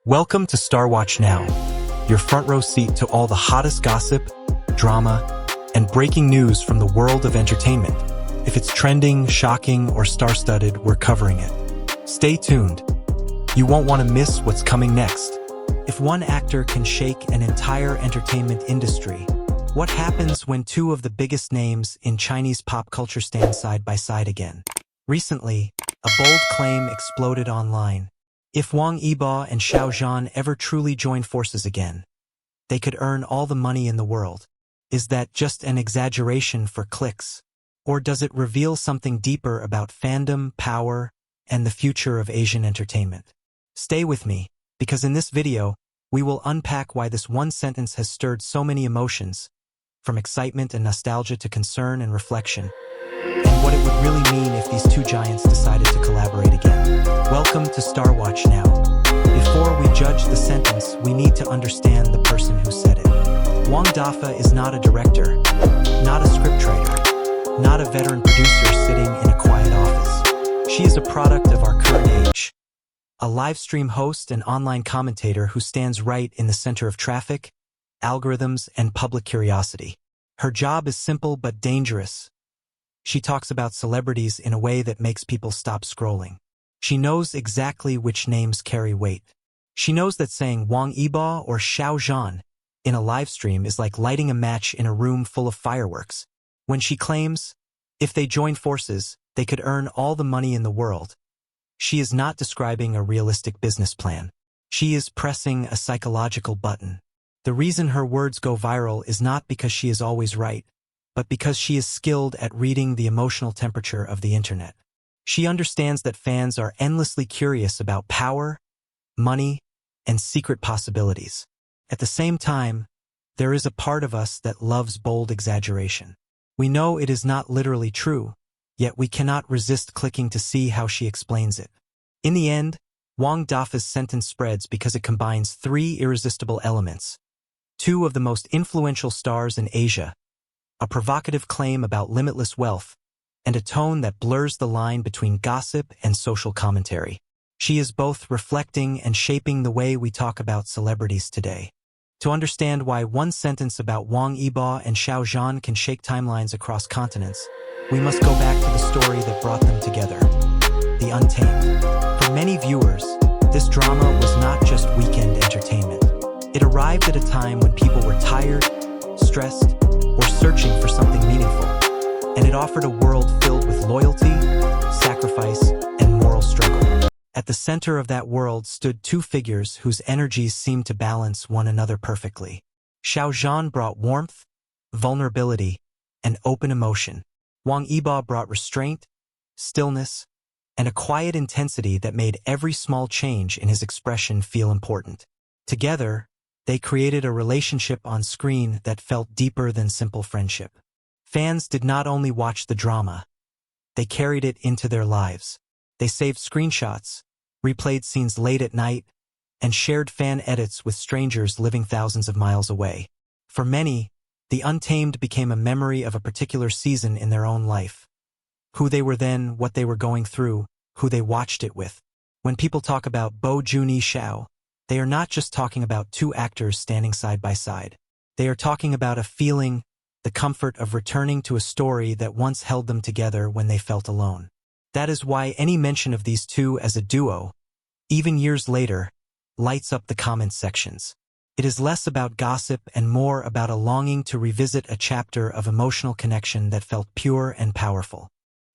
Welcome to Star Watch Now, your front row seat to all the hottest gossip, drama, and breaking news from the world of entertainment. If it's trending, shocking, or star-studded, we're covering it. Stay tuned. You won't want to miss what's coming next. If one actor can shake an entire entertainment industry, what happens when two of the biggest names in Chinese pop culture stand side by side again? Recently, a bold claim exploded online. If Wang Yibo and Xiao Zhan ever truly join forces again, they could earn all the money in the world. Is that just an exaggeration for clicks? Or does it reveal something deeper about fandom, power, and the future of Asian entertainment? Stay with me, because in this video, we will unpack why this one sentence has stirred so many emotions, from excitement and nostalgia to concern and reflection, and what it would really mean if these two giants decided to collaborate again. Welcome to Star Watch Now. Before we judge the sentence, we need to understand the person who said it. Wang Dafa is not a director, not a scriptwriter, not a veteran producer sitting in a quiet office. She is a product of our current age. A live stream host and online commentator who stands right in the center of traffic, algorithms, and public curiosity. Her job is simple but dangerous. She talks about celebrities in a way that makes people stop scrolling. She knows exactly which names carry weight. She knows that saying Wang Yibo or Xiao Zhan in a live stream is like lighting a match in a room full of fireworks. When she claims, if they join forces, they could earn all the money in the world, she is not describing a realistic business plan. She is pressing a psychological button. The reason her words go viral is not because she is always right, but because she is skilled at reading the emotional temperature of the internet. She understands that fans are endlessly curious about power, money, and secret possibilities. At the same time, there is a part of us that loves bold exaggeration. We know it is not literally true, yet we cannot resist clicking to see how she explains it. In the end, Wang Dafa's sentence spreads because it combines three irresistible elements: two of the most influential stars in Asia, a provocative claim about limitless wealth, and a tone that blurs the line between gossip and social commentary. She is both reflecting and shaping the way we talk about celebrities today. To understand why one sentence about Wang Yibo and Xiao Zhan can shake timelines across continents, we must go back to the story that brought them together, the Untamed. For many viewers, this drama was not just weekend entertainment. It arrived at a time when people were tired, stressed, or searching for something meaningful, and it offered a world filled with loyalty, sacrifice, and moral struggle. At the center of that world stood two figures whose energies seemed to balance one another perfectly. Xiao Zhan brought warmth, vulnerability, and open emotion. Wang Yibo brought restraint, stillness, and a quiet intensity that made every small change in his expression feel important. Together, they created a relationship on screen that felt deeper than simple friendship. Fans did not only watch the drama, they carried it into their lives. They saved screenshots, replayed scenes late at night, and shared fan edits with strangers living thousands of miles away. For many, The Untamed became a memory of a particular season in their own life. Who they were then, what they were going through, who they watched it with. When people talk about Bo Juni Xiao, they are not just talking about two actors standing side by side. They are talking about a feeling, the comfort of returning to a story that once held them together when they felt alone. That is why any mention of these two as a duo, even years later, lights up the comment sections. It is less about gossip and more about a longing to revisit a chapter of emotional connection that felt pure and powerful.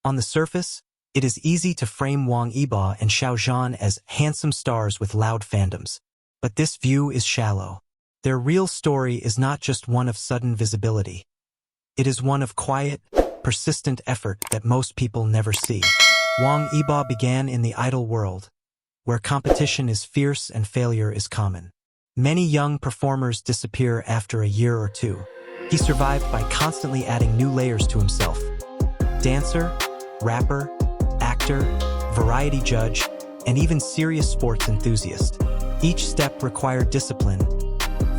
On the surface, it is easy to frame Wang Yibo and Xiao Zhan as handsome stars with loud fandoms. But this view is shallow. Their real story is not just one of sudden visibility. It is one of quiet, persistent effort that most people never see. Wang Yibo began in the idol world, where competition is fierce and failure is common. Many young performers disappear after a year or two. He survived by constantly adding new layers to himself. Dancer, rapper, actor, variety judge, and even serious sports enthusiast. Each step required discipline,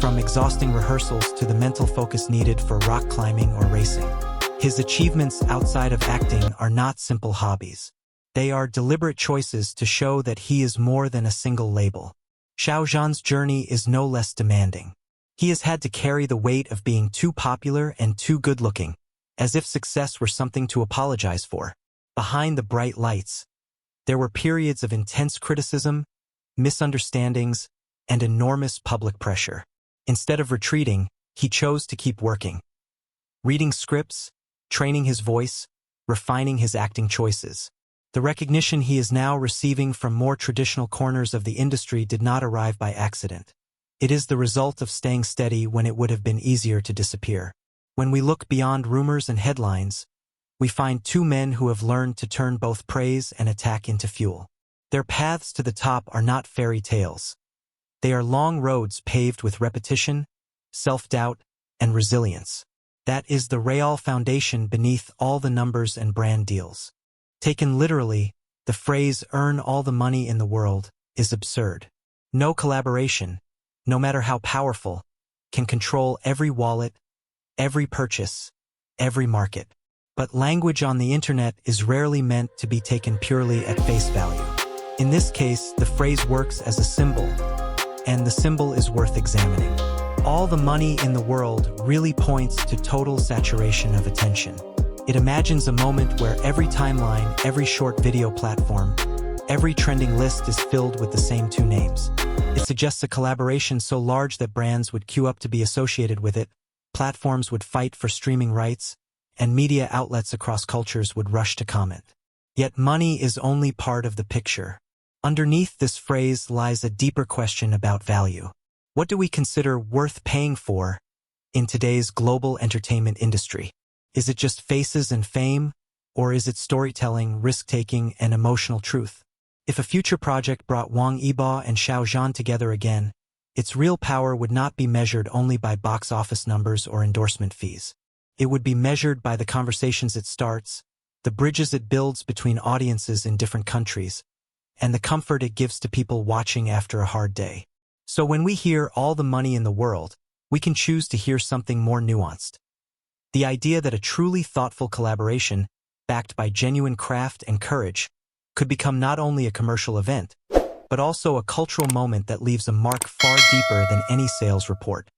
from exhausting rehearsals to the mental focus needed for rock climbing or racing. His achievements outside of acting are not simple hobbies. They are deliberate choices to show that he is more than a single label. Xiao Zhan's journey is no less demanding. He has had to carry the weight of being too popular and too good-looking, as if success were something to apologize for. Behind the bright lights, there were periods of intense criticism, misunderstandings, and enormous public pressure. Instead of retreating, he chose to keep working. Reading scripts, training his voice, refining his acting choices. The recognition he is now receiving from more traditional corners of the industry did not arrive by accident. It is the result of staying steady when it would have been easier to disappear. When we look beyond rumors and headlines, we find two men who have learned to turn both praise and attack into fuel. Their paths to the top are not fairy tales. They are long roads paved with repetition, self-doubt, and resilience. That is the real foundation beneath all the numbers and brand deals. Taken literally, the phrase "earn all the money in the world" is absurd. No collaboration, no matter how powerful, can control every wallet, every purchase, every market. But language on the internet is rarely meant to be taken purely at face value. In this case, the phrase works as a symbol, and the symbol is worth examining. All the money in the world really points to total saturation of attention. It imagines a moment where every timeline, every short video platform, every trending list is filled with the same two names. It suggests a collaboration so large that brands would queue up to be associated with it, platforms would fight for streaming rights, and media outlets across cultures would rush to comment. Yet money is only part of the picture. Underneath this phrase lies a deeper question about value. What do we consider worth paying for in today's global entertainment industry? Is it just faces and fame, or is it storytelling, risk-taking, and emotional truth? If a future project brought Wang Yibo and Xiao Zhan together again, its real power would not be measured only by box office numbers or endorsement fees. It would be measured by the conversations it starts, the bridges it builds between audiences in different countries, and the comfort it gives to people watching after a hard day. So when we hear all the money in the world, we can choose to hear something more nuanced. The idea that a truly thoughtful collaboration, backed by genuine craft and courage, could become not only a commercial event, but also a cultural moment that leaves a mark far deeper than any sales report.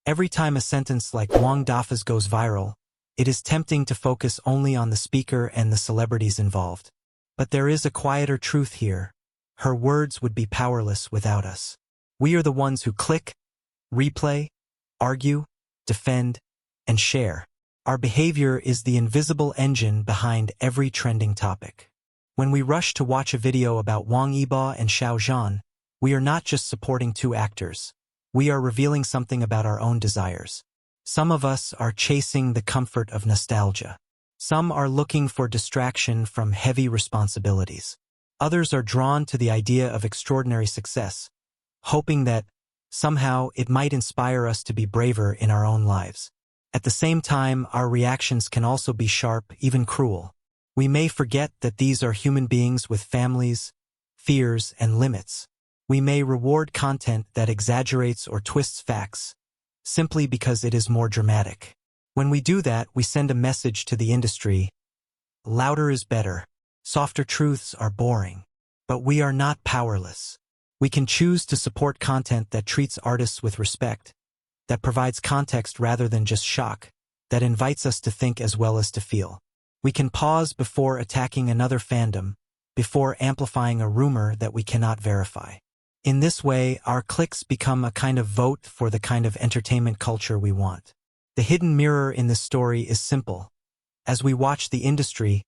Every time a sentence like Wang Dafa's goes viral, it is tempting to focus only on the speaker and the celebrities involved. But there is a quieter truth here. Her words would be powerless without us. We are the ones who click, replay, argue, defend, and share. Our behavior is the invisible engine behind every trending topic. When we rush to watch a video about Wang Yibo and Xiao Zhan, we are not just supporting two actors. We are revealing something about our own desires. Some of us are chasing the comfort of nostalgia. Some are looking for distraction from heavy responsibilities. Others are drawn to the idea of extraordinary success, hoping that, somehow, it might inspire us to be braver in our own lives. At the same time, our reactions can also be sharp, even cruel. We may forget that these are human beings with families, fears, and limits. We may reward content that exaggerates or twists facts, simply because it is more dramatic. When we do that, we send a message to the industry: louder is better, softer truths are boring. But we are not powerless. We can choose to support content that treats artists with respect, that provides context rather than just shock, that invites us to think as well as to feel. We can pause before attacking another fandom, before amplifying a rumor that we cannot verify. In this way, our clicks become a kind of vote for the kind of entertainment culture we want. The hidden mirror in this story is simple. As we watch the industry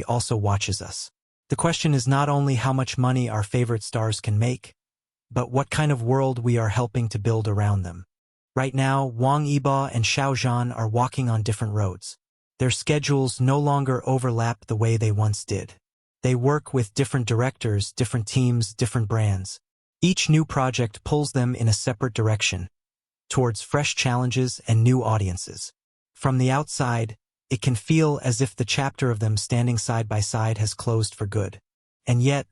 also watches us. The question is not only how much money our favorite stars can make, but what kind of world we are helping to build around them. Right now, Wang Yibo and Xiao Zhan are walking on different roads. Their schedules no longer overlap the way they once did. They work with different directors, different teams, different brands. Each new project pulls them in a separate direction, towards fresh challenges and new audiences. From the outside, it can feel as if the chapter of them standing side by side has closed for good. And yet,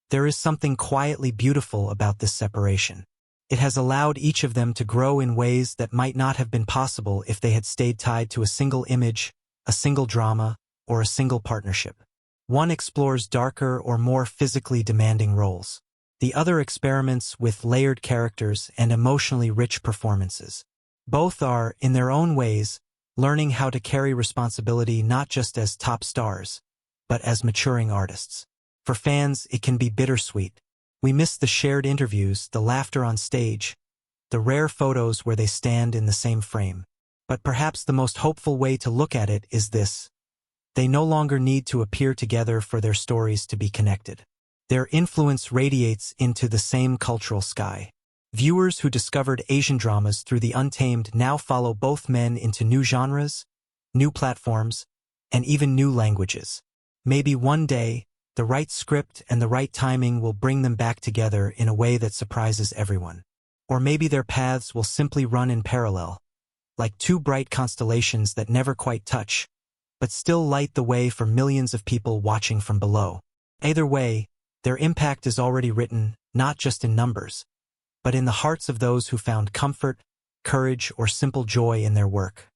there is something quietly beautiful about this separation. It has allowed each of them to grow in ways that might not have been possible if they had stayed tied to a single image, a single drama, or a single partnership. One explores darker or more physically demanding roles. The other experiments with layered characters and emotionally rich performances. Both are, in their own ways, learning how to carry responsibility not just as top stars, but as maturing artists. For fans, it can be bittersweet. We miss the shared interviews, the laughter on stage, the rare photos where they stand in the same frame. But perhaps the most hopeful way to look at it is this. They no longer need to appear together for their stories to be connected. Their influence radiates into the same cultural sky. Viewers who discovered Asian dramas through the Untamed now follow both men into new genres, new platforms, and even new languages. Maybe one day, the right script and the right timing will bring them back together in a way that surprises everyone. Or maybe their paths will simply run in parallel, like two bright constellations that never quite touch, but still light the way for millions of people watching from below. Either way, their impact is already written, not just in numbers, but in the hearts of those who found comfort, courage, or simple joy in their work.